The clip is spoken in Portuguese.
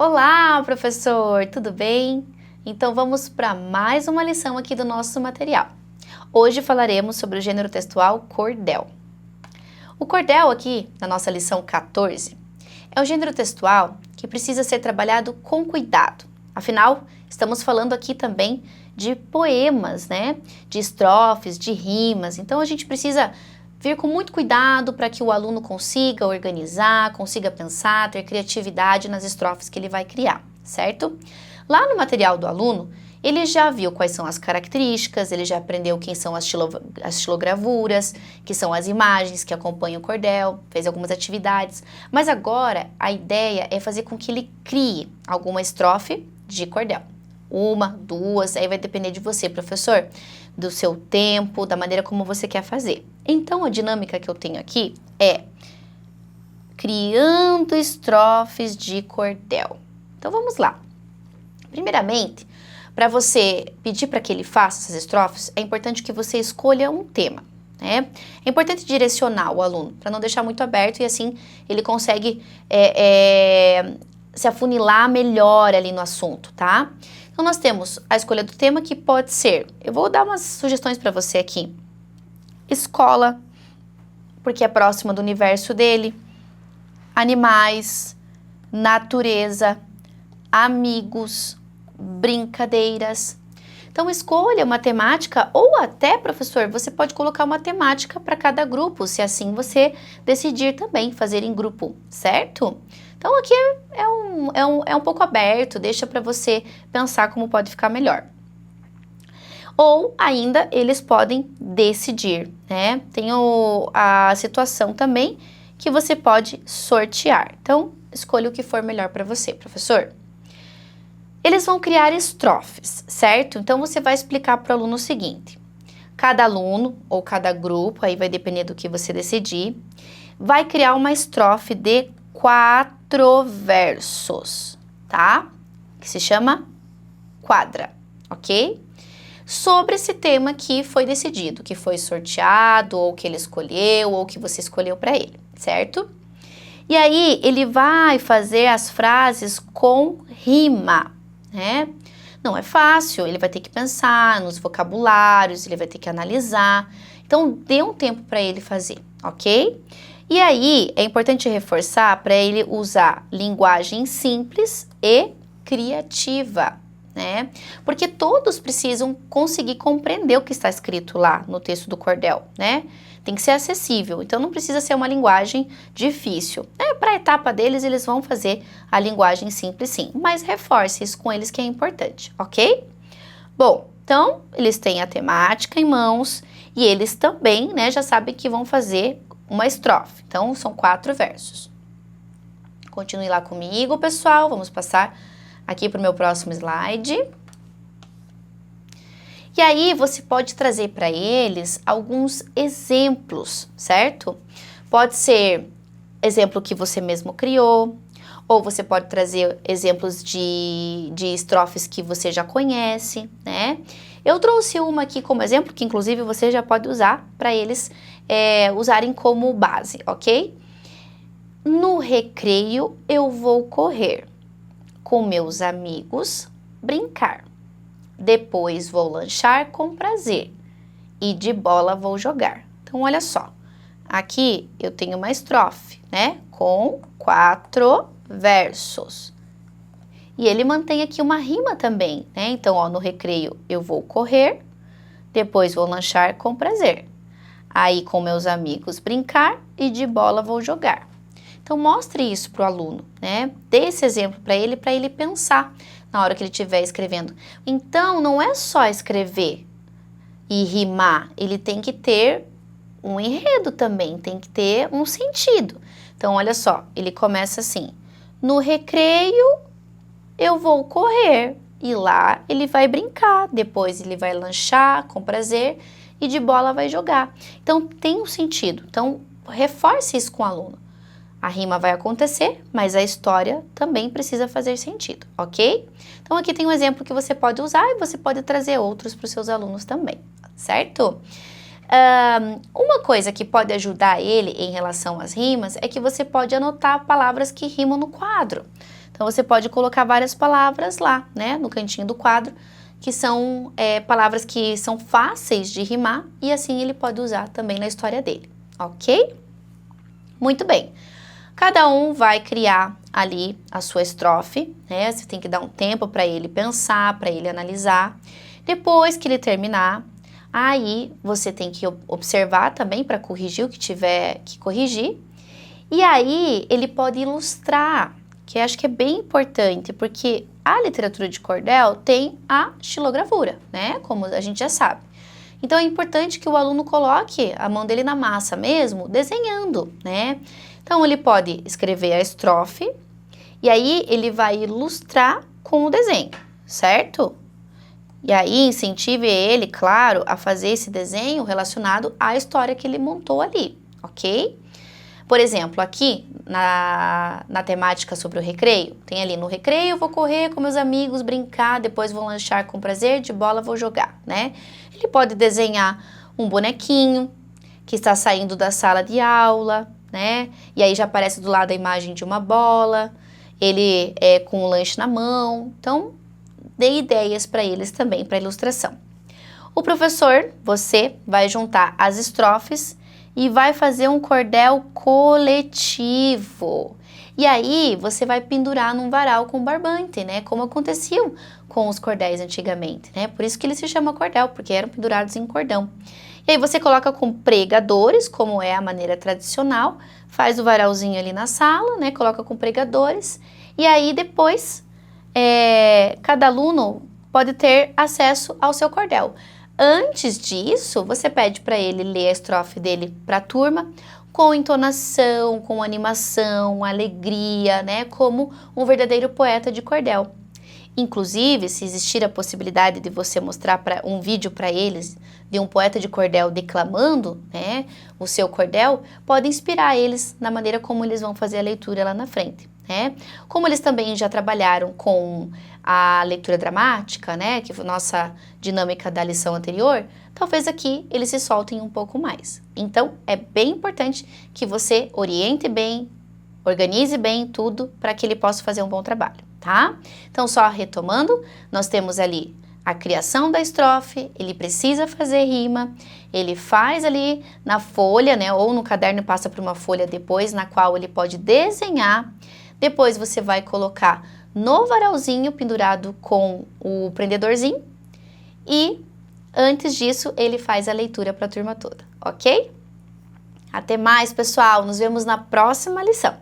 Olá, professor, tudo bem? Então vamos para mais uma lição aqui do nosso material. Hoje falaremos sobre o gênero textual cordel. O cordel aqui, na nossa lição 14, é um gênero textual que precisa ser trabalhado com cuidado. Afinal, estamos falando aqui também de poemas, né? De estrofes, de rimas. Então a gente precisa vir com muito cuidado para que o aluno consiga organizar, consiga pensar, ter criatividade nas estrofes que ele vai criar, certo? Lá no material do aluno, ele já viu quais são as características, ele já aprendeu quem são as xilogravuras, que são as imagens que acompanham o cordel, fez algumas atividades, mas agora a ideia é fazer com que ele crie alguma estrofe de cordel. Uma, duas, aí vai depender de você, professor, do seu tempo, da maneira como você quer fazer. Então, a dinâmica que eu tenho aqui é criando estrofes de cordel. Então, vamos lá. Primeiramente, para você pedir para que ele faça essas estrofes, é importante que você escolha um tema, né? É importante direcionar o aluno, para não deixar muito aberto e assim ele consegue se afunilar melhor ali no assunto, tá? Então, nós temos a escolha do tema que pode ser, eu vou dar umas sugestões para você aqui. Escola, porque é próxima do universo dele. Animais, natureza, amigos, brincadeiras. Então, escolha uma temática ou até, professor, você pode colocar uma temática para cada grupo, se assim você decidir também fazer em grupo, certo? Então, aqui é um pouco aberto, deixa para você pensar como pode ficar melhor. Ou ainda, eles podem decidir, né? Tem a situação também que você pode sortear. Então, escolha o que for melhor para você, professor. Eles vão criar estrofes, certo? Então, você vai explicar para o aluno o seguinte. Cada aluno ou cada grupo, aí vai depender do que você decidir, vai criar uma estrofe de 4 versos, tá? Que se chama quadra, ok? Sobre esse tema que foi decidido, que foi sorteado, ou que ele escolheu, ou que você escolheu para ele, certo? E aí, ele vai fazer as frases com rima, né? Não é fácil, ele vai ter que pensar nos vocabulários, ele vai ter que analisar. Então, dê um tempo para ele fazer, ok? E aí, é importante reforçar para ele usar linguagem simples e criativa, né? Porque todos precisam conseguir compreender o que está escrito lá no texto do cordel, né? Tem que ser acessível, então não precisa ser uma linguagem difícil. Para a etapa deles, eles vão fazer a linguagem simples sim, mas reforce isso com eles que é importante, ok? Bom, então eles têm a temática em mãos e eles também, né, já sabem que vão fazer uma estrofe. Então, são 4 versos. Continue lá comigo, pessoal. Vamos passar aqui para o meu próximo slide. E aí, você pode trazer para eles alguns exemplos, certo? Pode ser exemplo que você mesmo criou, ou você pode trazer exemplos de estrofes que você já conhece, né? Eu trouxe uma aqui como exemplo, que inclusive você já pode usar para eles usarem como base, ok? No recreio eu vou correr, com meus amigos brincar. Depois vou lanchar com prazer e de bola vou jogar. Então, olha só, aqui eu tenho uma estrofe, né? Com 4 versos. E ele mantém aqui uma rima também, né? Então, ó, no recreio eu vou correr, depois vou lanchar com prazer. Aí, com meus amigos brincar e de bola vou jogar. Então, mostre isso para o aluno, né? Dê esse exemplo para ele pensar na hora que ele estiver escrevendo. Então, não é só escrever e rimar, ele tem que ter um enredo também, tem que ter um sentido. Então, olha só, ele começa assim, no recreio eu vou correr e lá ele vai brincar, depois ele vai lanchar com prazer e de bola vai jogar. Então, tem um sentido, então reforce isso com o aluno. A rima vai acontecer, mas a história também precisa fazer sentido, ok? Então, aqui tem um exemplo que você pode usar e você pode trazer outros para os seus alunos também, certo? Uma coisa que pode ajudar ele em relação às rimas é que você pode anotar palavras que rimam no quadro. Então, você pode colocar várias palavras lá, né, no cantinho do quadro, que são palavras que são fáceis de rimar e assim ele pode usar também na história dele, ok? Muito bem. Cada um vai criar ali a sua estrofe, né? Você tem que dar um tempo para ele pensar, para ele analisar. Depois que ele terminar, aí você tem que observar também para corrigir o que tiver que corrigir. E aí ele pode ilustrar, que eu acho que é bem importante, porque a literatura de cordel tem a xilogravura, né? Como a gente já sabe. Então é importante que o aluno coloque a mão dele na massa mesmo, desenhando, né? Então ele pode escrever a estrofe e aí ele vai ilustrar com o desenho, certo? E aí incentive ele, claro, a fazer esse desenho relacionado à história que ele montou ali, ok? Por exemplo, aqui na temática sobre o recreio, tem ali no recreio vou correr com meus amigos, brincar, depois vou lanchar com prazer, de bola vou jogar, né? Ele pode desenhar um bonequinho que está saindo da sala de aula, né? E aí já aparece do lado a imagem de uma bola, ele com o lanche na mão. Então, dê ideias para eles também, para ilustração. O professor, você vai juntar as estrofes e vai fazer um cordel coletivo. E aí, você vai pendurar num varal com barbante, né? Como aconteciam com os cordéis antigamente, né? Por isso que ele se chama cordel, porque eram pendurados em cordão. E aí você coloca com pregadores, como é a maneira tradicional, faz o varalzinho ali na sala, né? Coloca com pregadores e aí depois cada aluno pode ter acesso ao seu cordel. Antes disso, você pede para ele ler a estrofe dele para a turma, com entonação, com animação, alegria, né? Como um verdadeiro poeta de cordel. Inclusive, se existir a possibilidade de você mostrar um vídeo para eles de um poeta de cordel declamando, né, o seu cordel, pode inspirar eles na maneira como eles vão fazer a leitura lá na frente, né? Como eles também já trabalharam com a leitura dramática, né, que foi nossa dinâmica da lição anterior, talvez aqui eles se soltem um pouco mais. Então, é bem importante que você oriente bem, organize bem tudo para que ele possa fazer um bom trabalho, tá? Então, só retomando, nós temos ali a criação da estrofe, ele precisa fazer rima, ele faz ali na folha, né, ou no caderno passa para uma folha depois, na qual ele pode desenhar. Depois você vai colocar no varalzinho pendurado com o prendedorzinho e antes disso ele faz a leitura para a turma toda, ok? Até mais, pessoal, nos vemos na próxima lição.